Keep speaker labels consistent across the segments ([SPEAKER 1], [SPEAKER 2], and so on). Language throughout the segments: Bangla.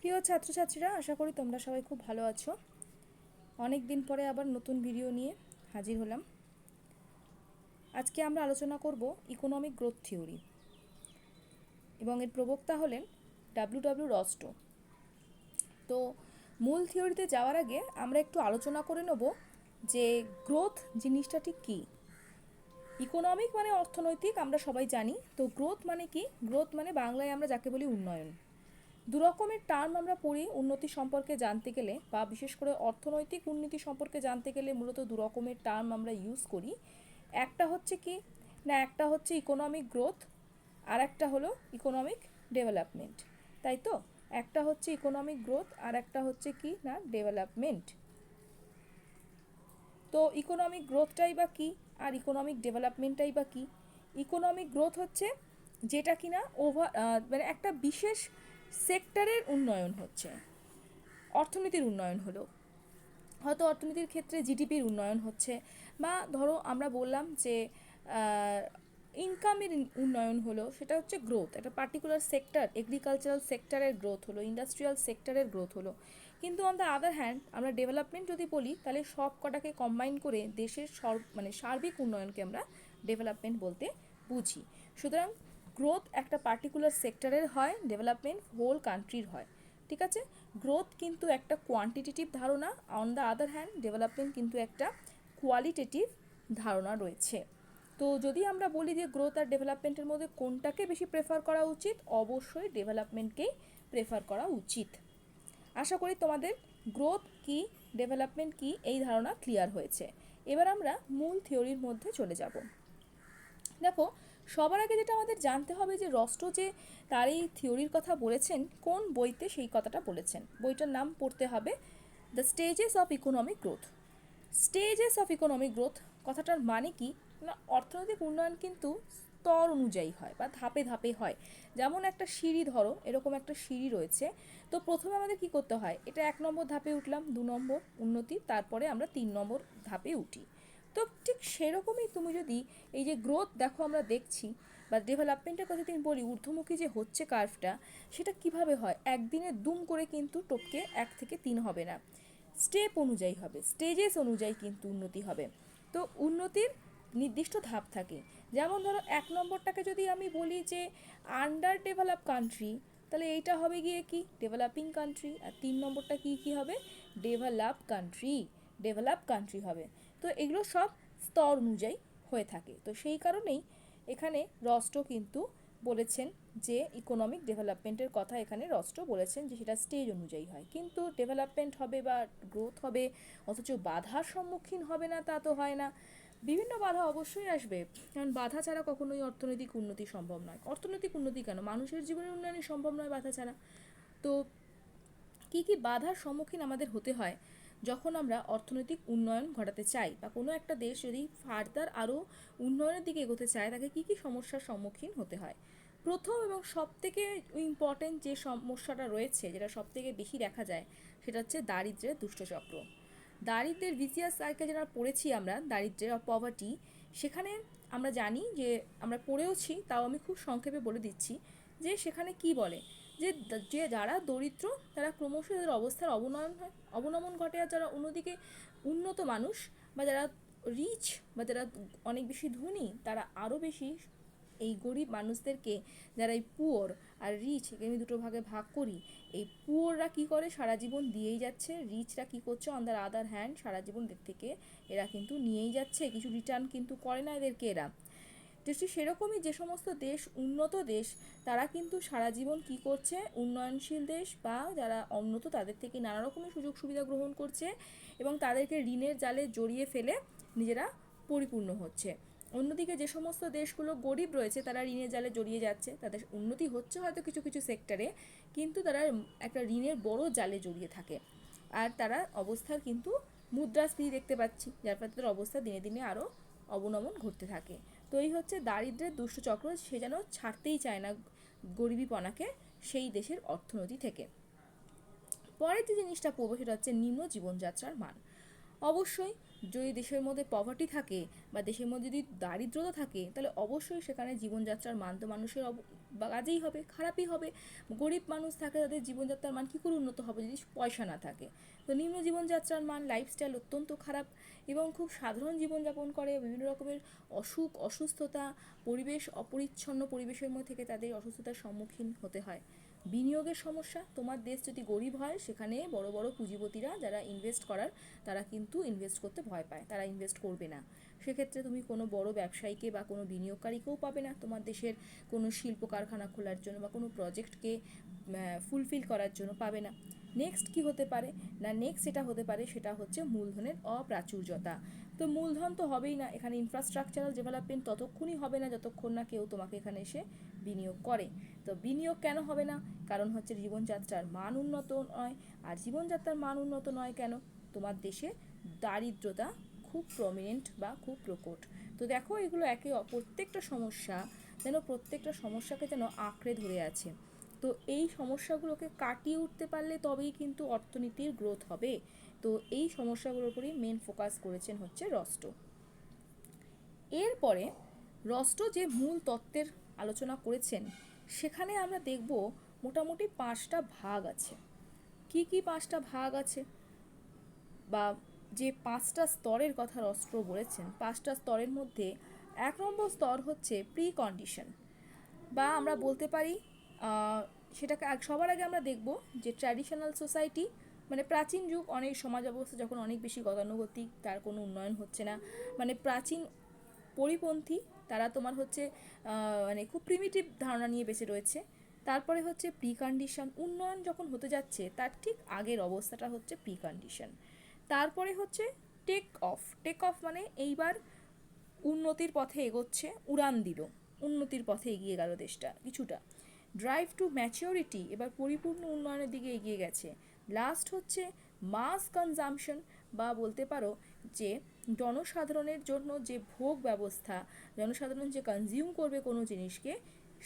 [SPEAKER 1] প্রিয় ছাত্রছাত্রীরা, আশা করি তোমরা সবাই খুব ভালো আছো। অনেক দিন পরে আবার নতুন ভিডিও নিয়ে হাজির হলাম। আজকে আমরা আলোচনা করব ইকোনমিক গ্রোথ থিওরি এবং এর প্রবক্তা হলেন ডব্লিউ রস্টো। তো মূল থিওরিতে যাওয়ার আগে আমরা একটু আলোচনা করে নেব যে গ্রোথ জিনিসটা ঠিক কী। ইকোনমিক মানে অর্থনৈতিক, আমরা সবাই জানি। তো গ্রোথ মানে কি? গ্রোথ মানে বাংলায় আমরা যাকে বলি উন্নয়ন। দু রকমের টার্ম আমরা পড়ি উন্নতি সম্পর্কে জানতে গেলে, বা বিশেষ করে অর্থনৈতিক উন্নতি সম্পর্কে জানতে গেলে মূলত দু রকমের টার্ম আমরা ইউজ করি। একটা হচ্ছে কি না, একটা হচ্ছে ইকোনমিক গ্রোথ, আর একটা হলো ইকোনমিক ডেভেলপমেন্ট, তাই তো? একটা হচ্ছে ইকোনমিক গ্রোথ আর একটা হচ্ছে কি না, ডেভেলপমেন্ট। তো ইকোনমিক গ্রোথটাই বা কী আর ইকোনমিক ডেভেলপমেন্টটাই বা কী? ইকোনমিক গ্রোথ হচ্ছে যেটা কিনা মানে একটা বিশেষ সেক্টরের উন্নয়ন হচ্ছে, অর্থনীতির উন্নয়ন হলো, হয়তো অর্থনীতির ক্ষেত্রে জিডিপির উন্নয়ন হচ্ছে, বা ধরো আমরা বললাম যে ইনকামের উন্নয়ন হলো, সেটা হচ্ছে গ্রোথ। একটা পার্টিকুলার সেক্টর, এগ্রিকালচারাল সেক্টরের গ্রোথ হলো, ইন্ডাস্ট্রিয়াল সেক্টরের গ্রোথ হলো। কিন্তু অন দ্য আদার হ্যান্ড আমরা ডেভেলপমেন্ট যদি বলি, তাহলে সব কটাকে কম্বাইন করে দেশের মানে সার্বিক উন্নয়নকে আমরা ডেভেলপমেন্ট বলতে বুঝি। সুতরাং গ্রোথ একটা পার্টিকুলার সেক্টরের হয়, ডেভেলপমেন্ট হোল কান্ট্রির হয়। ঠিক আছে? গ্রোথ কিন্তু একটা কোয়ান্টিটেটিভ ধারণা, on the other hand development কিন্তু একটা কোয়ালিটেটিভ ধারণা রয়েছে। তো যদি আমরা বলি যে গ্রোথ আর ডেভেলপমেন্টের মধ্যে কোনটাকে বেশি প্রেফার করা উচিত, অবশ্যই ডেভেলপমেন্টকেই প্রেফার করা উচিত। আশা করি তোমাদের গ্রোথ কি ডেভেলপমেন্ট কি এই ধারণা ক্লিয়ার হয়েছে। এবার আমরা মূল থিওরির মধ্যে চলে যাব। দেখো, সবার আগে যেটা আমাদের জানতে হবে যে রস্টো যে তার এই থিওরির কথা বলেছেন, কোন বইতে সেই কথাটা বলেছেন। বইটার নাম পড়তে হবে the stages of economic growth. Stages of economic growth কথাটার মানে কি না, অর্থনৈতিক উন্নয়ন কিন্তু স্তর অনুযায়ী হয় বা ধাপে ধাপে হয়। যেমন একটা সিঁড়ি, ধরো এরকম একটা সিঁড়ি রয়েছে। তো প্রথমে আমাদের কি করতে হয়, এটা 1 নম্বর ধাপে উঠলাম, 2 নম্বর উন্নতি, তারপরে আমরা 3 নম্বর ধাপে উঠি। তো ঠিক সেরকমই তুমি যদি এই যে গ্রোথ দেখো আমরা দেখছি, বা ডেভেলপমেন্টের কথা তুমি বলি, ঊর্ধ্বমুখী যে হচ্ছে কার্ভটা, সেটা কিভাবে হয়? একদিনে দুম করে কিন্তু টপকে 1 থেকে 3 হবে না, স্টেপ অনুযায়ী হবে, স্টেজেস অনুযায়ী কিন্তু উন্নতি হবে। তো উন্নতির নির্দিষ্ট ধাপ থাকে। যেমন ধরো 1 নম্বরটাকে যদি আমি বলি যে আন্ডার ডেভেলপ কান্ট্রি, তাহলে এইটা হবে গিয়ে কি, ডেভেলপিং কান্ট্রি। আর 3 নম্বরটা কি কি হবে, ডেভেলপ কান্ট্রি, ডেভেলপ কান্ট্রি হবে। তো এগুলো সব স্তর অনুযায়ী হয়ে থাকে। তো সেই কারণেই এখানে রস্টো কিন্তু বলেছেন যে ইকোনমিক ডেভেলপমেন্টের কথা এখানে রস্টো বলেছেন যে সেটা স্টেজ অনুযায়ী হয়। কিন্তু ডেভেলপমেন্ট হবে বা গ্রোথ হবে, অথচ বাধার সম্মুখীন হবে না তা তো হয় না। বিভিন্ন বাধা অবশ্যই আসবে, কারণ বাধা ছাড়া কখনোই অর্থনৈতিক উন্নতি সম্ভব নয়। অর্থনৈতিক উন্নতি কেন, মানুষের জীবনের উন্নয়নই সম্ভব নয় বাধা ছাড়া। তো কী কী বাধার সম্মুখীন আমাদের হতে হয় যখন আমরা অর্থনৈতিক উন্নয়ন ঘটাতে চাই, বা কোনো একটা দেশ যদি ফার্দার আরও উন্নয়নের দিকে এগোতে চায়, তাকে কী কী সমস্যার সম্মুখীন হতে হয়? প্রথম এবং সবথেকে ইম্পর্টেন্ট যে সমস্যাটা রয়েছে, যেটা সবথেকে বেশি দেখা যায়, সেটা হচ্ছে দারিদ্র্যের দুষ্টচক্র। দারিদ্র্যের ভিসিয়াস সাইকেল যেটা পড়েছি আমরা, দারিদ্র্যের পভার্টি, সেখানে আমরা জানি যে, আমরা পড়েওছি, তাও আমি খুব সংক্ষেপে বলে দিচ্ছি যে সেখানে কি বলে যে যে যারা দরিদ্র তারা ক্রমশ তাদের অবস্থার অবনমন ঘটে, আর যারা অন্যদিকে উন্নত মানুষ বা যারা রিচ বা যারা অনেক বেশি ধনী, তারা আরও বেশি এই গরিব মানুষদেরকে, যারা এই পুয়োর আর রিচ, আমি দুটো ভাগে ভাগ করি। এই পুয়োররা কী করে, সারা জীবন দিয়েই যাচ্ছে, রিচরা কী করছে অন দ্য আদার হ্যান্ড সারা জীবন থেকে এরা কিন্তু নিয়েই যাচ্ছে, কিছু রিটার্ন কিন্তু করে না এদেরকে এরা। ঠিক সেরকমই যে সমস্ত দেশ উন্নত দেশ, তারা কিন্তু সারা জীবন কী করছে, উন্নয়নশীল দেশ বা যারা উন্নত তাদের থেকে নানা রকমের সুযোগ সুবিধা গ্রহণ করছে এবং তাদেরকে ঋণের জালে জড়িয়ে ফেলে নিজেরা পরিপূর্ণ হচ্ছে। অন্যদিকে যে সমস্ত দেশগুলো গরিব রয়েছে, তারা ঋণের জালে জড়িয়ে যাচ্ছে, তাদের উন্নতি হচ্ছে হয়তো কিছু কিছু সেক্টরে, কিন্তু তারা একটা ঋণের বড় জালে জড়িয়ে থাকে। আর তারা অবস্থার কিন্তু মুদ্রাস্ফীতি দেখতে পাচ্ছি, যার ফলে তাদের অবস্থা দিনে দিনে আরও অবনমন ঘটতে থাকে। তো এই হচ্ছে দারিদ্র্যের দুষ্টচক্র, সে যেন ছাড়তেই চায় না গরিবীপনাকে সেই দেশের অর্থনীতি থেকে। পরের যে জিনিসটা পড়বো সেটা হচ্ছে নিম্ন জীবনযাত্রার মান। অবশ্যই যদি দেশের মধ্যে পভার্টি থাকে বা দেশের মধ্যে যদি দারিদ্রতা থাকে, তাহলে অবশ্যই সেখানে জীবনযাত্রার মান তো মানুষের কাজেই হবে, খারাপই হবে। গরিব মানুষ থাকে, তাদের জীবনযাত্রার মান কী করে উন্নত হবে যদি পয়সা না থাকে? তো নিম্ন জীবনযাত্রার মান, লাইফস্টাইল অত্যন্ত খারাপ এবং খুব সাধারণ জীবনযাপন করে, বিভিন্ন রকমের অসুখ, অসুস্থতা, পরিবেশ, অপরিচ্ছন্ন পরিবেশের মধ্যে থেকে তাদের অসুস্থতার সম্মুখীন হতে হয়। বিনিয়োগের সমস্যা, তোমার দেশ যদি গরিব হয় সেখানে বড় বড় পুঁজিপতিরা যারা ইনভেস্ট করার, তারা কিন্তু ইনভেস্ট করতে ভয় পায়, তারা ইনভেস্ট করবে না। সেক্ষেত্রে তুমি কোনো বড় ব্যবসায়ীকে বা কোনো বিনিয়োগকারীকেও পাবে না তোমার দেশের কোনো শিল্প কারখানা খোলার জন্য বা কোনো প্রজেক্টকে ফুলফিল করার জন্য পাবে না। নেক্সট কি হতে পারে না, নেক্সট যেটা হতে পারে সেটা হচ্ছে মূলধনের অপ্রাচুর্যতা। তো মূলধন তো হবেই না, এখানে ইনফ্রাস্ট্রাকচারাল ডেভেলপমেন্ট ততক্ষণই হবে না যতক্ষণ না কেউ তোমাকে এখানে এসে বিনিয়োগ করে। তো বিনিয়োগ কেন হবে না? কারণ হচ্ছে জীবনযাত্রার মান উন্নত নয়। আর জীবনযাত্রার মান উন্নত নয় কেন? তোমার দেশে দারিদ্রতা খুব প্রমিনেন্ট বা খুব প্রকট। তো দেখো, এগুলো প্রত্যেকটা সমস্যা যেন প্রত্যেকটা সমস্যাকে যেন আঁকড়ে ধরে আছে। তো এই সমস্যাগুলোকে কাটিয়ে উঠতে পারলে তবেই কিন্তু অর্থনীতির গ্রোথ হবে। তো এই সমস্যাগুলোর উপরেই মেন ফোকাস করেছেন হচ্ছে রস্টো। এরপরে রস্টো যে মূল তত্ত্বের আলোচনা করেছেন, সেখানে আমরা দেখব মোটামুটি 5টা ভাগ আছে। কি কি 5টা ভাগ আছে, বা যে 5টা স্তরের কথা রস্টো বলেছেন, 5টা স্তরের মধ্যে 1 নম্বর স্তর হচ্ছে প্রি কন্ডিশন, বা আমরা বলতে পারি সেটাকে সবার আগে আমরা দেখব যে ট্র্যাডিশনাল সোসাইটি, মানে প্রাচীন যুগ, অনেক সমাজ ব্যবস্থা যখন অনেক বেশি গতানুগতিক, তার কোনো উন্নয়ন হচ্ছে না, মানে প্রাচীন পরিপন্থী, তারা তোমার হচ্ছে মানে খুব প্রিমিটিভ ধারণা নিয়ে বেঁচে রয়েছে। তারপরে হচ্ছে প্রি কন্ডিশন, উন্নয়ন যখন হতে যাচ্ছে তার ঠিক আগের অবস্থাটা হচ্ছে প্রি কন্ডিশন। তারপরে হচ্ছে টেক অফ। টেক অফ মানে এইবার উন্নতির পথে এগোচ্ছে, উড়ান দিল, উন্নতির পথে এগিয়ে গেল দেশটা কিছুটা। ড্রাইভ টু ম্যাচিওরিটি, এবার পরিপূর্ণ উন্নয়নের দিকে এগিয়ে গেছে। লাস্ট হচ্ছে মাস কনজামশন, বা বলতে পারো যে জনসাধারণের জন্য যে ভোগ ব্যবস্থা, জনসাধারণ যে কনজিউম করবে কোনো জিনিসকে,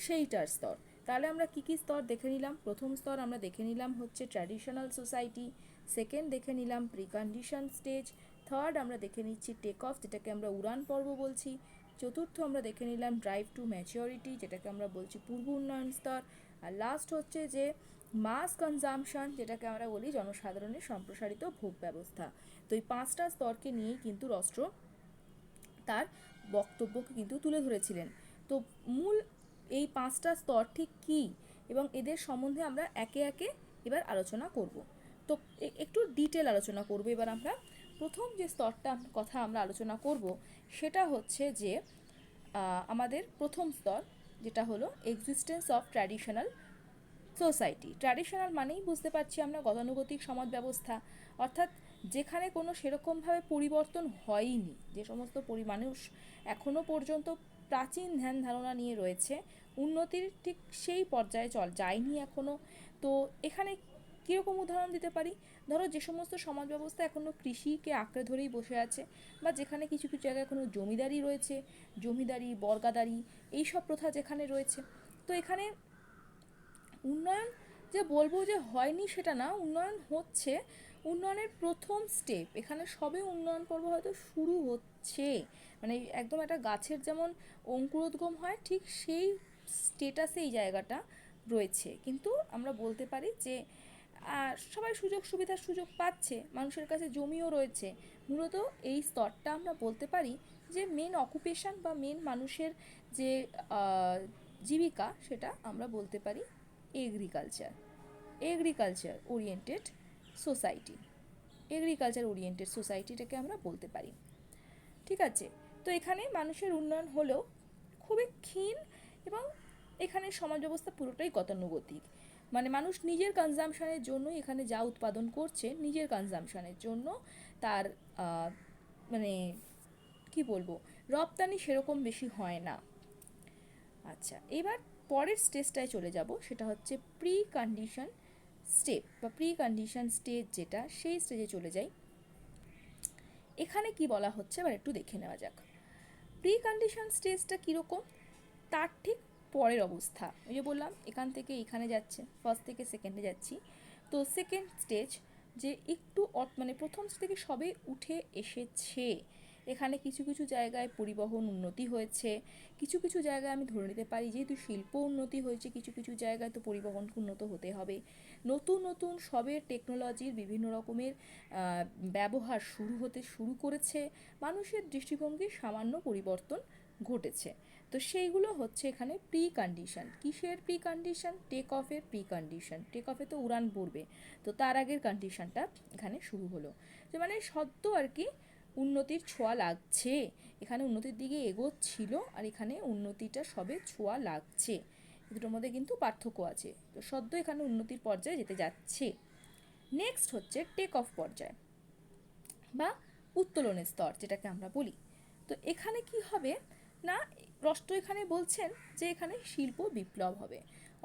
[SPEAKER 1] সেইটার স্তর। তাহলে আমরা কী কী স্তর দেখে নিলাম? প্রথম স্তর আমরা দেখে নিলাম হচ্ছে ট্র্যাডিশনাল সোসাইটি, সেকেন্ড দেখে নিলাম প্রি কন্ডিশন স্টেজ, থার্ড আমরা দেখে নিচ্ছি টেক অফ, যেটাকে আমরা উড়ান পর্ব বলছি, চতুর্থ আমরা দেখে নিলাম ড্রাইভ টু ম্যাচিওরিটি, যেটাকে আমরা বলছি পূর্ব উন্নয়ন স্তর, আর লাস্ট হচ্ছে যে মাস কনজামশন, যেটাকে আমরা বলি জনসাধারণের সম্প্রসারিত ভোগ ব্যবস্থা। তো এই 5টা স্তরকে নিয়েই কিন্তু রস্টো তার বক্তব্যকে কিন্তু তুলে ধরেছিলেন। তো মূল এই 5টা স্তর ঠিক কী এবং এদের সম্বন্ধে আমরা একে একে এবার আলোচনা করব। তো একটু ডিটেল আলোচনা করব। এবার আমরা প্রথম যে স্তরটা কথা আমরা আলোচনা করব সেটা হচ্ছে যে আমাদের প্রথম স্তর, যেটা হলো existence of traditional society. Traditional মানেই বুঝতে পারছি আমরা গতানুগতিক সমাজ ব্যবস্থা, অর্থাৎ যেখানে কোনো সেরকমভাবে পরিবর্তন হয়নি, যে সমস্ত মানুষ এখনও পর্যন্ত প্রাচীন ধ্যান ধারণা নিয়ে রয়েছে, উন্নতির ঠিক সেই পর্যায়ে যায়নি এখনও। তো এখানে কীরকম উদাহরণ দিতে পারি? ধরো, যে সমস্ত সমাজ ব্যবস্থা এখনও কৃষিকে আঁকড়ে ধরেই বসে আছে, বা যেখানে কিছু কিছু জায়গায় এখনও জমিদারি রয়েছে, জমিদারি, বর্গাদারি, এইসব প্রথা যেখানে রয়েছে, তো এখানে উন্নয়ন যে বলবো যে হয়নি সেটা না, উন্নয়ন হচ্ছে, উন্নয়নের প্রথম স্টেপ, এখানে সবে উন্নয়ন পর্ব হয়তো শুরু হচ্ছে, মানে একদম একটা গাছের যেমন অঙ্কুরোদ্গম হয় ঠিক সেই স্টেটাসে এই জায়গাটা রয়েছে। কিন্তু আমরা বলতে পারি যে সবাই সুযোগ পাচ্ছে, মানুষের কাছে জমিও রয়েছে। মূলত এই স্তরটা আমরা বলতে পারি যে মেন অকুপেশন বা মেন মানুষের যে জীবিকা, সেটা আমরা বলতে পারি agriculture oriented society, agriculture oriented সোসাইটিটাকে আমরা বলতে পারি। ঠিক আছে? তো এখানে মানুষের উন্নয়ন হলেও খুবই ক্ষীণ, এবং এখানে সমাজ ব্যবস্থা পুরোটাই গতানুগতিক, মানে মানুষ নিজের কনজামশনের জন্যই এখানে যা উৎপাদন করছে, নিজের কনজামশনের জন্য, তার মানে কি বলবো, রপ্তানি সেরকম বেশি হয় না। আচ্ছা, এবার পরের স্টেজটায় চলে যাব, সেটা হচ্ছে প্রি কন্ডিশন স্টেপ বা প্রি কন্ডিশন স্টেজ, যেটা সেই স্টেজে চলে যাই। এখানে কি বলা হচ্ছে এবার একটু দেখে নেওয়া যাক। প্রি কন্ডিশন স্টেজটা কীরকম, তার ঠিক পরের অবস্থা, ওই যে বললাম এখান থেকে এখানে যাচ্ছে, ফার্স্ট থেকে সেকেন্ডে যাচ্ছি। তো সেকেন্ড স্টেজ যে একটু মানে প্রথম থেকে সবে উঠে এসেছে। এখানে কিছু কিছু জায়গায় পরিবহন উন্নতি হয়েছে, কিছু কিছু জায়গায় আমি ধরে নিতে পারি যেহেতু শিল্প উন্নতি হয়েছে, কিছু কিছু জায়গায় তো পরিবহন উন্নত হতে হবে। নতুন নতুন সবে টেকনোলজির বিভিন্ন রকমের ব্যবহার শুরু করেছে, মানুষের দৃষ্টিভঙ্গির সামান্য পরিবর্তন ঘটেছে। তো সেইগুলো হচ্ছে এখানে প্রি কন্ডিশন। কিসের প্রি কন্ডিশন? টেক অফের প্রি কন্ডিশন। টেক অফে তো উড়ান পড়বে, তো তার আগের কন্ডিশনটা এখানে শুরু হলো, যে মানে সদ্য আর কি উন্নতির ছোঁয়া লাগছে। এখানে উন্নতির দিকে এগোচ্ছিল, আর এখানে উন্নতিটা সবে ছোঁয়া লাগছে, দুটোর মধ্যে কিন্তু পার্থক্য আছে। তো সদ্য এখানে উন্নতির পর্যায়ে যেতে যাচ্ছে। নেক্সট হচ্ছে টেক অফ পর্যায় বা উত্তোলনের স্তর, যেটাকে আমরা বলি। তো এখানে কি হবে না, রষ্ট এখানে বলছেন যে এখানে শিল্প বিপ্লব হবে,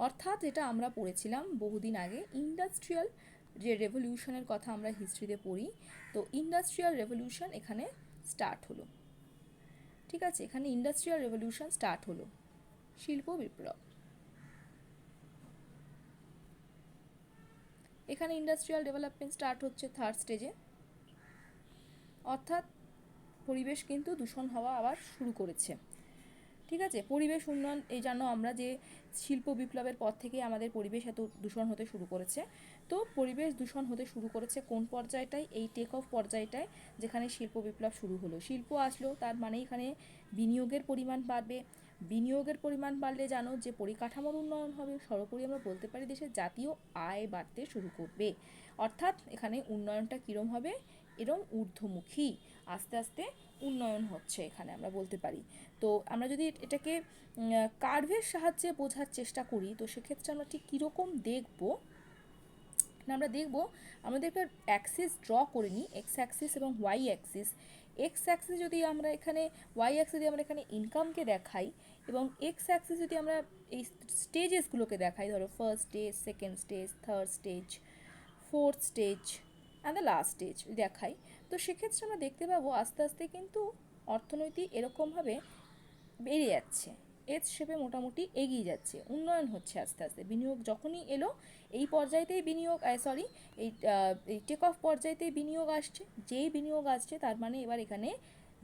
[SPEAKER 1] অর্থাৎ যেটা আমরা পড়েছিলাম বহুদিন আগে ইন্ডাস্ট্রিয়াল যে রেভলিউশনের কথা আমরা হিস্ট্রিতে পড়ি, তো ইন্ডাস্ট্রিয়াল রেভলিউশন এখানে স্টার্ট হলো। ঠিক আছে, এখানে ইন্ডাস্ট্রিয়াল রেভলিউশন স্টার্ট হলো, শিল্প বিপ্লব। এখানে ইন্ডাস্ট্রিয়াল ডেভেলপমেন্ট স্টার্ট হচ্ছে থার্ড স্টেজে, অর্থাৎ পরিবেশ কিন্তু দূষণ হওয়া আবার শুরু করেছে। ঠিক আছে, পরিবেশ উন্নয়ন, এই জন্য আমরা যে শিল্প বিপ্লবের পর থেকে আমাদের পরিবেশ এত দূষণ হতে শুরু করেছে। তো পরিবেশ দূষণ হতে শুরু করেছে কোন পর্যায়টায়? এই টেক অফ পর্যায়টায়, যেখানে শিল্প বিপ্লব শুরু হলো। শিল্প আসলো, তার মানে এখানে বিনিয়োগের পরিমাণ বাড়বে। বিনিয়োগের পরিমাণ বাড়লে জানো যে পরিকাঠামোর উন্নয়ন হবে, সর্বোপরি আমরা বলতে পারি দেশের জাতীয় আয় বাড়তে শুরু করবে। অর্থাৎ এখানে উন্নয়নটা কীরম হবে? এরম ঊর্ধ্বমুখী, আস্তে আস্তে উন্নয়ন হচ্ছে এখানে আমরা বলতে পারি। তো আমরা যদি এটাকে কার্ভের সাহায্যে বোঝার চেষ্টা করি, তো সেক্ষেত্রে আমরা ঠিক কীরকম দেখব না, আমরা দেখব আমাদের একটা অ্যাক্সিস ড্র করে নিই, এক্স অ্যাক্সিস এবং ওয়াই অ্যাক্সিস। এক্স অ্যাক্সিস যদি আমরা এখানে, ওয়াই অ্যাক্সিস যদি আমরা এখানে ইনকামকে দেখাই, এবং এক্স অ্যাক্সিস যদি আমরা এই স্টেজেসগুলোকে দেখাই, ধরো first stage, second stage, third stage, fourth stage and the last stage দেখাই, তো সেক্ষেত্রে আমরা দেখতে পাবো আস্তে আস্তে কিন্তু অর্থনীতি এরকমভাবে বেড়ে যাচ্ছে, এস শেপে মোটামুটি এগিয়ে যাচ্ছে, উন্নয়ন হচ্ছে আস্তে আস্তে। বিনিয়োগ যখনই এলো এই পর্যায়েতেই বিনিয়োগ, এই টেক অফ পর্যায়েতেই বিনিয়োগ আসছে। যেই বিনিয়োগ আসছে তার মানে এবার এখানে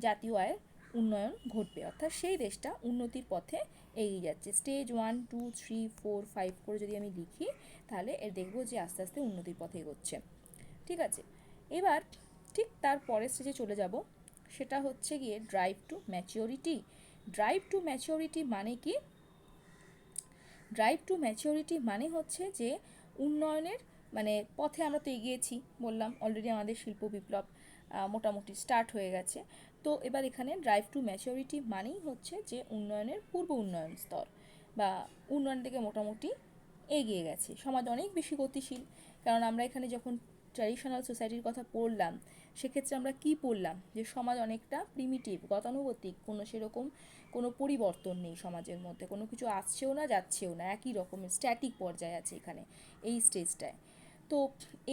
[SPEAKER 1] জাতীয় আয়ের উন্নয়ন ঘটবে, অর্থাৎ সেই দেশটা উন্নতির পথে এগিয়ে যাচ্ছে। স্টেজ 1, 2, 3, 4, 5 করে যদি আমি লিখি, তাহলে এর দেখবো যে আস্তে আস্তে উন্নতির পথে এগোচ্ছে। ঠিক আছে, এবার ঠিক তার পরের স্টেজে চলে যাব, সেটা হচ্ছে গিয়ে drive to maturity. Drive to maturity মানে কি? ড্রাইভ টু ম্যাচিওরিটি মানে হচ্ছে যে উন্নয়নের মানে পথে আমরা তো এগিয়েছি, বললাম অলরেডি আমাদের শিল্প বিপ্লব মোটামুটি স্টার্ট হয়ে গেছে। তো এবার এখানে ড্রাইভ টু ম্যাচিওরিটি মানেই হচ্ছে যে উন্নয়নের পূর্ব উন্নয়ন স্তর বা উন্নয়ন থেকে মোটামুটি এগিয়ে গেছে, সমাজ অনেক বেশি গতিশীল। কারণ আমরা এখানে যখন ট্র্যাডিশনাল সোসাইটির কথা পড়লাম, সেক্ষেত্রে আমরা কি পড়লাম? যে সমাজ অনেকটা প্রিমিটিভ, গতানুগতিক, কোনো সেরকম কোনো পরিবর্তন নেই সমাজের মধ্যে, কোনো কিছু আসছেও না যাচ্ছেও না, একই রকমের স্ট্যাটিক পর্যায়ে আছে এখানে এই স্টেজটায়। তো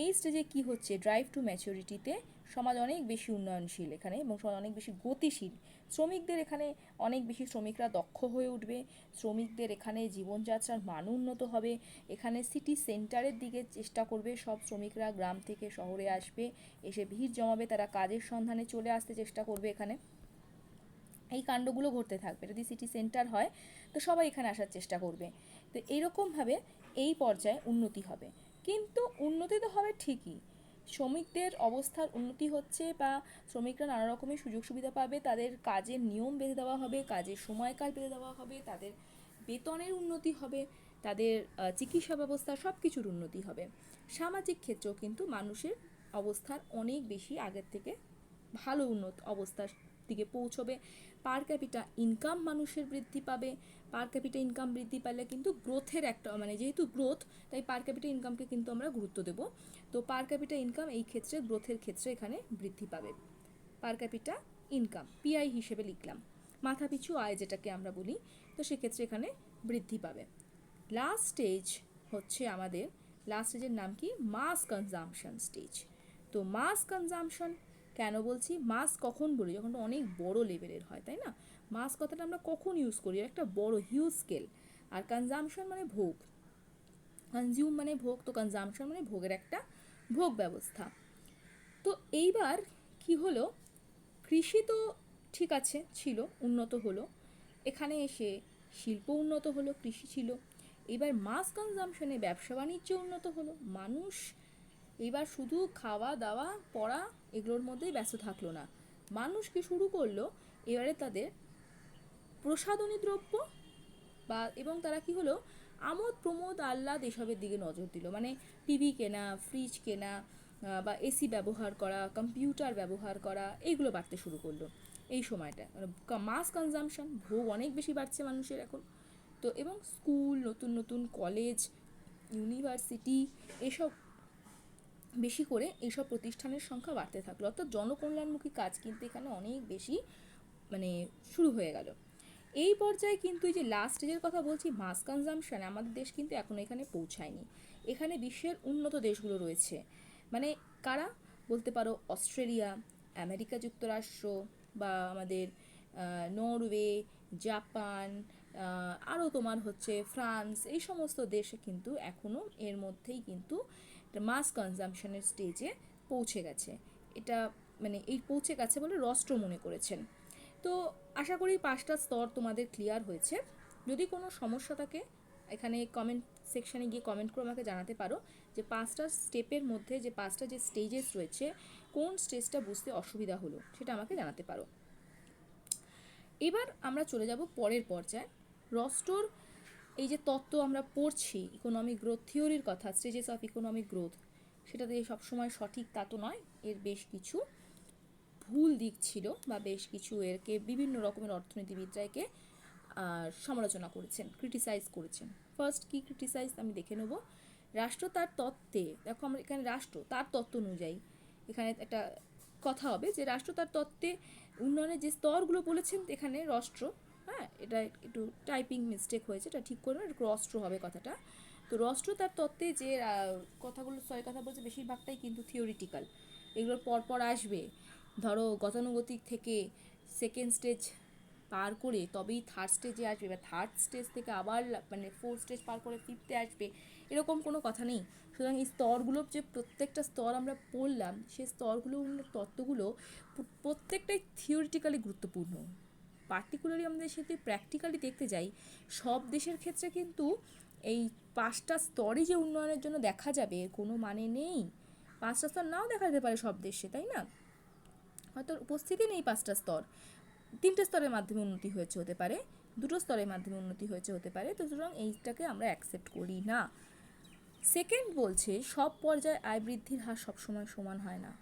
[SPEAKER 1] এই স্টেজে কি হচ্ছে, ড্রাইভ টু ম্যাচুরিটিতে সমাজ অনেক বেশি উন্নয়নশীল এখানে, এবং সমাজ অনেক বেশি গতিশীল। শ্রমিকদের এখানে অনেক বেশি, শ্রমিকরা দক্ষ হয়ে উঠবে, শ্রমিকদের এখানে জীবনযাত্রার মান উন্নত হবে। এখানে সিটি সেন্টারের দিকে চেষ্টা করবে সব শ্রমিকরা, গ্রাম থেকে শহরে আসবে, এসে ভিড় জমাবে, তারা কাজের সন্ধানে চলে আসতে চেষ্টা করবে এখানে। এই কাণ্ডগুলো ঘটতে থাকবে। যদি সিটি সেন্টার হয় তো সবাই এখানে আসার চেষ্টা করবে। তো এইরকমভাবে এই পর্যায়ে উন্নতি হবে। কিন্তু উন্নতি তো হবে ঠিকই, শ্রমিকদের অবস্থার উন্নতি হচ্ছে, বা শ্রমিকরা নানা রকমের সুযোগ সুবিধা পাবে, তাদের কাজের নিয়ম বেঁধে দেওয়া হবে, কাজের সময়কাল বেঁধে দেওয়া হবে, তাদের বেতনের উন্নতি হবে, তাদের চিকিৎসা ব্যবস্থা, সব কিছুর উন্নতি হবে। সামাজিক ক্ষেত্রেও কিন্তু মানুষের অবস্থার অনেক বেশি আগের থেকে ভালো উন্নত অবস্থার দিকে পৌঁছবে। পার ক্যাপিটা ইনকাম মানুষের বৃদ্ধি পাবে। পার ক্যাপিটা ইনকাম বৃদ্ধি পারলে কিন্তু গ্রোথের একটা মানে যেহেতু গ্রোথ, তাই পার ক্যাপিটা ইনকামকে কিন্তু আমরা গুরুত্ব দেব। তো পার ক্যাপিটা ইনকাম এই ক্ষেত্রে গ্রোথের ক্ষেত্রে এখানে বৃদ্ধি পাবে। পার ক্যাপিটা ইনকাম পিআই হিসেবে লিখলাম, মাথাপিছু আয় যেটাকে আমরা বলি, তো সেক্ষেত্রে এখানে বৃদ্ধি পাবে। লাস্ট স্টেজ হচ্ছে আমাদের, লাস্ট স্টেজের নাম কি? মাস কনজাম্পশন স্টেজ। তো মাস কনজাম্পশন কেন বলছি? মাস কখন বলি? যখন অনেক বড় লেভেলের হয়, তাই না? মাস কথাটা আমরা কখন ইউজ করি? একটা বড় হিউজ স্কেল। আর কনজাম্পশন মানে ভোগ, কনজিউম মানে ভোগ, তো কনজাম্পশন মানে ভোগের একটা ভোগ ব্যবস্থা। তো এইবার কি হলো, কৃষি তো ঠিক আছে ছিল, উন্নত হলো, এখানে এসে শিল্প উন্নত হলো, কৃষি ছিল, এবার মাস কনজামশনে ব্যবসা বাণিজ্য উন্নত হলো, মানুষ এবার শুধু খাওয়া দাওয়া পড়া এগুলোর মধ্যেই ব্যস্ত থাকলো না, মানুষ কি শুরু করলো এবারে তাদের প্রসাধনী দ্রব্য বা এবং তারা কি হলো আমোদ প্রমোদ আহ্লাদ এসবের দিকে নজর দিল, মানে টিভি কেনা, ফ্রিজ কেনা, বা এসি ব্যবহার করা, কম্পিউটার ব্যবহার করা, এইগুলো বাড়তে শুরু করলো এই সময়টা, মানে মাস কনজামশন, ভোগ অনেক বেশি বাড়ছে মানুষের এখন। তো এবং স্কুল, নতুন নতুন কলেজ, ইউনিভার্সিটি, এসব বেশি করে এইসব প্রতিষ্ঠানের সংখ্যা বাড়তে থাকলো, অর্থাৎ জনকল্যাণমুখী কাজ কিন্তু এখানে অনেক বেশি মানে শুরু হয়ে গেল। এই পর্যায়ে কিন্তু এই যে লাস্ট স্টেজের কথা বলছি, মাস কনজামশন, আমাদের দেশ কিন্তু এখনও এখানে পৌঁছায়নি। এখানে বিশ্বের উন্নত দেশগুলো রয়েছে, মানে কারা বলতে পারো, অস্ট্রেলিয়া, আমেরিকা যুক্তরাষ্ট্র, বা আমাদের নরওয়ে, জাপান, আরও তোমার হচ্ছে ফ্রান্স, এই সমস্ত দেশে কিন্তু এখনও এর মধ্যেই কিন্তু মাস কনজামশনের স্টেজে পৌঁছে গেছে। এটা মানে এই পৌঁছে গেছে বলে রাষ্ট্র মনে করেছেন। তো আশা করি 5টা স্তর তোমাদের ক্লিয়ার হয়েছে। যদি কোনো সমস্যা থাকে এখানে কমেন্ট সেকশানে গিয়ে কমেন্ট করে আমাকে জানাতে পারো যে 5টা স্টেপের মধ্যে যে 5টা যে স্টেজেস রয়েছে কোন স্টেজটা বুঝতে অসুবিধা হলো সেটা আমাকে জানাতে পারো। এবার আমরা চলে যাব পরের পর্যায়ে। রস্টোর এই যে তত্ত্ব আমরা পড়ছি ইকোনমিক গ্রোথ থিওরির কথা, স্টেজেস অফ ইকোনমিক গ্রোথ, সেটাতে সবসময় সঠিক তা তো নয়, এর বেশ কিছু ভুল দিক ছিল, বা বেশ কিছু এরকে বিভিন্ন রকমের অর্থনীতিবিদরা একে সমালোচনা করেছেন, ক্রিটিসাইজ করেছেন। ফার্স্ট কি ক্রিটিসাইজ আমি দেখে নেব। রাষ্ট্র তার তত্ত্বে, দেখো আমরা এখানে রাষ্ট্র তার তত্ত্ব অনুযায়ী, এখানে একটা কথা হবে যে রাষ্ট্র তার তত্ত্বে উন্নয়নের যে স্তরগুলো বলেছেন এখানে রাষ্ট্র, হ্যাঁ এটা একটু টাইপিং মিস্টেক হয়েছে, এটা ঠিক করবেন, এটা রাষ্ট্র হবে কথাটা। তো রাষ্ট্র তার তত্ত্বে যে কথাগুলো কথা বলছে বেশিরভাগটাই কিন্তু থিওরিটিক্যাল, এগুলোর পরপর আসবে, ধরো গতানুগতিক থেকে সেকেন্ড স্টেজ পার করে তবেই থার্ড স্টেজে আসবে, বা থার্ড স্টেজ থেকে আবার মানে ফোর্থ স্টেজ পার করে ফিফথে আসবে, এরকম কোনো কথা নেই। সুতরাং এই স্তরগুলো যে প্রত্যেকটা স্তর আমরা পড়লাম, সেই স্তরগুলো তত্ত্বগুলো প্রত্যেকটাই থিওরিটিক্যালি গুরুত্বপূর্ণ। পার্টিকুলারলি আমাদের সাথে প্র্যাকটিক্যালি দেখতে যাই, সব দেশের ক্ষেত্রে কিন্তু এই 5টা স্তরই যে উন্নয়নের জন্য দেখা যাবে কোনো মানে নেই। 5টা স্তর নাও দেখা যেতে পারে সব দেশে, তাই না? হয়তো উপস্থিতি নেই 5টা স্তর, 3টে স্তরের মাধ্যমে উন্নতি হয়েছে হতে পারে, 2টো স্তরের মাধ্যমে উন্নতি হয়েছে হতে পারে, তো সুতরাং এইটাকে আমরা অ্যাকসেপ্ট করি না। সেকেন্ড বলছে সব পর্যায়ে আয় বৃদ্ধির হার সবসময় সমান হয় না।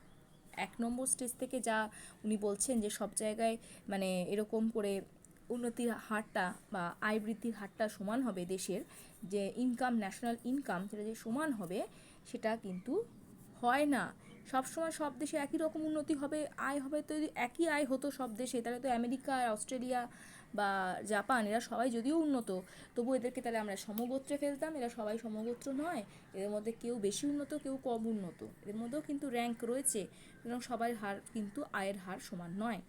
[SPEAKER 1] 1 নম্বর স্টেজ থেকে যা উনি বলছেন যে সব জায়গায় মানে এরকম করে উন্নতির হারটা বা আয় বৃদ্ধির হারটা সমান হবে, দেশের যে ইনকাম, ন্যাশনাল ইনকাম, সেটা যে সমান হবে, সেটা কিন্তু হয় না। সবসময় সব দেশে একই রকম উন্নতি হবে, আয় হবে। তো যদি একই আয় হতো সব দেশে, তাহলে তো আমেরিকা, অস্ট্রেলিয়া বা জাপান এরা সবাই যদিও উন্নত, তবু এদেরকে তাহলে আমরা সমগোত্রে ফেলতাম। এরা সবাই সমগোত্র নয়, এদের মধ্যে কেউ বেশি উন্নত, কেউ কম উন্নত, এদের মধ্যেও কিন্তু র্যাঙ্ক রয়েছে, এবং সবার হার কিন্তু আয়ের হার সমান নয়।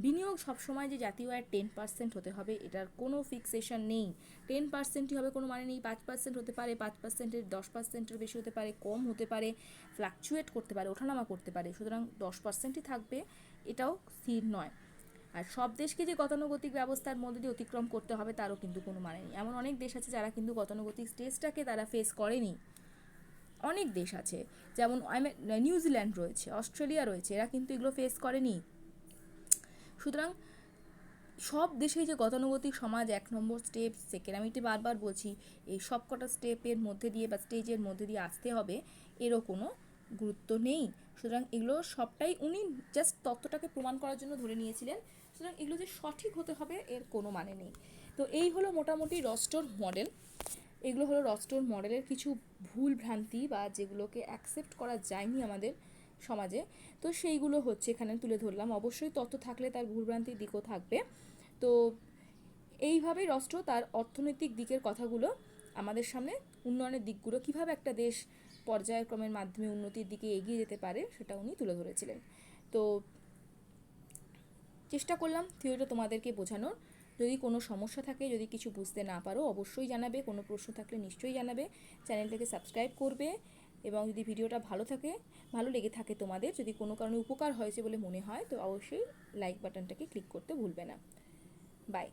[SPEAKER 1] বিনিয়োগ সবসময় যে জাতীয় আয়ের 10% হতে হবে এটার কোনো ফিক্সেশন নেই। 10%ই হবে কোনো মানে নেই, 5% হতে পারে, 5%-এর 10%-এর বেশি হতে পারে, কম হতে পারে, ফ্লাকচুয়েট করতে পারে, ওঠানামা করতে পারে। সুতরাং 10%ই থাকবে, এটাও স্থির নয়। আর সব দেশকে যে গতানুগতিক ব্যবস্থার মধ্যে দিয়ে অতিক্রম করতে হবে তারও কিন্তু কোনো মানে নেই। এমন অনেক দেশ আছে যারা কিন্তু গতানুগতিক স্টেজটাকে তারা ফেস করেনি। অনেক দেশ আছে, যেমন নিউজিল্যান্ড রয়েছে, অস্ট্রেলিয়া রয়েছে, এরা কিন্তু এগুলো ফেস করেনি। সুতরাং সব দেশেই যে গতানুগতিক সমাজ 1 নম্বর স্টেপ, সেকেন্ড, আমি এটা বারবার বলছি, এই সব কটা স্টেপের মধ্যে দিয়ে বা স্টেজের মধ্যে দিয়ে আসতে হবে এরও কোনো গুরুত্ব নেই। সুতরাং এগুলো সবটাই উনি জাস্ট তত্ত্বটাকে প্রমাণ করার জন্য ধরে নিয়েছিলেন। সুতরাং এগুলো যে সঠিক হতে হবে এর কোনো মানে নেই। তো এই হলো মোটামুটি রস্টোর মডেল। এগুলো হলো রস্টোর মডেলের কিছু ভুল ভ্রান্তি, বা যেগুলোকে অ্যাকসেপ্ট করা যায়নি আমাদের সমাজে, তো সেইগুলো হচ্ছে এখানে তুলে ধরলাম। অবশ্যই তথ্য থাকলে তার ভুলভ্রান্তির দিকও থাকবে। তো এইভাবেই রাষ্ট্র তার অর্থনৈতিক দিকের কথাগুলো আমাদের সামনে, উন্নয়নের দিকগুলো কীভাবে একটা দেশ পর্যায়ক্রমের মাধ্যমে উন্নতির দিকে এগিয়ে যেতে পারে সেটা উনি তুলে ধরেছিলেন। তো চেষ্টা করলাম থিওরিটা তোমাদেরকে বোঝানোর। যদি কোনো সমস্যা থাকে, যদি কিছু বুঝতে না পারো অবশ্যই জানাবে, কোনো প্রশ্ন থাকলে নিশ্চয়ই জানাবে, চ্যানেলটাকে সাবস্ক্রাইব করবে, এবং যদি ভিডিওটা ভালো লেগে থাকে তোমাদের, যদি কোনো কারণে উপকার হয়েছে বলে মনে হয়, তো অবশ্যই লাইক বাটনটাকে ক্লিক করতে ভুলবে না। বাই।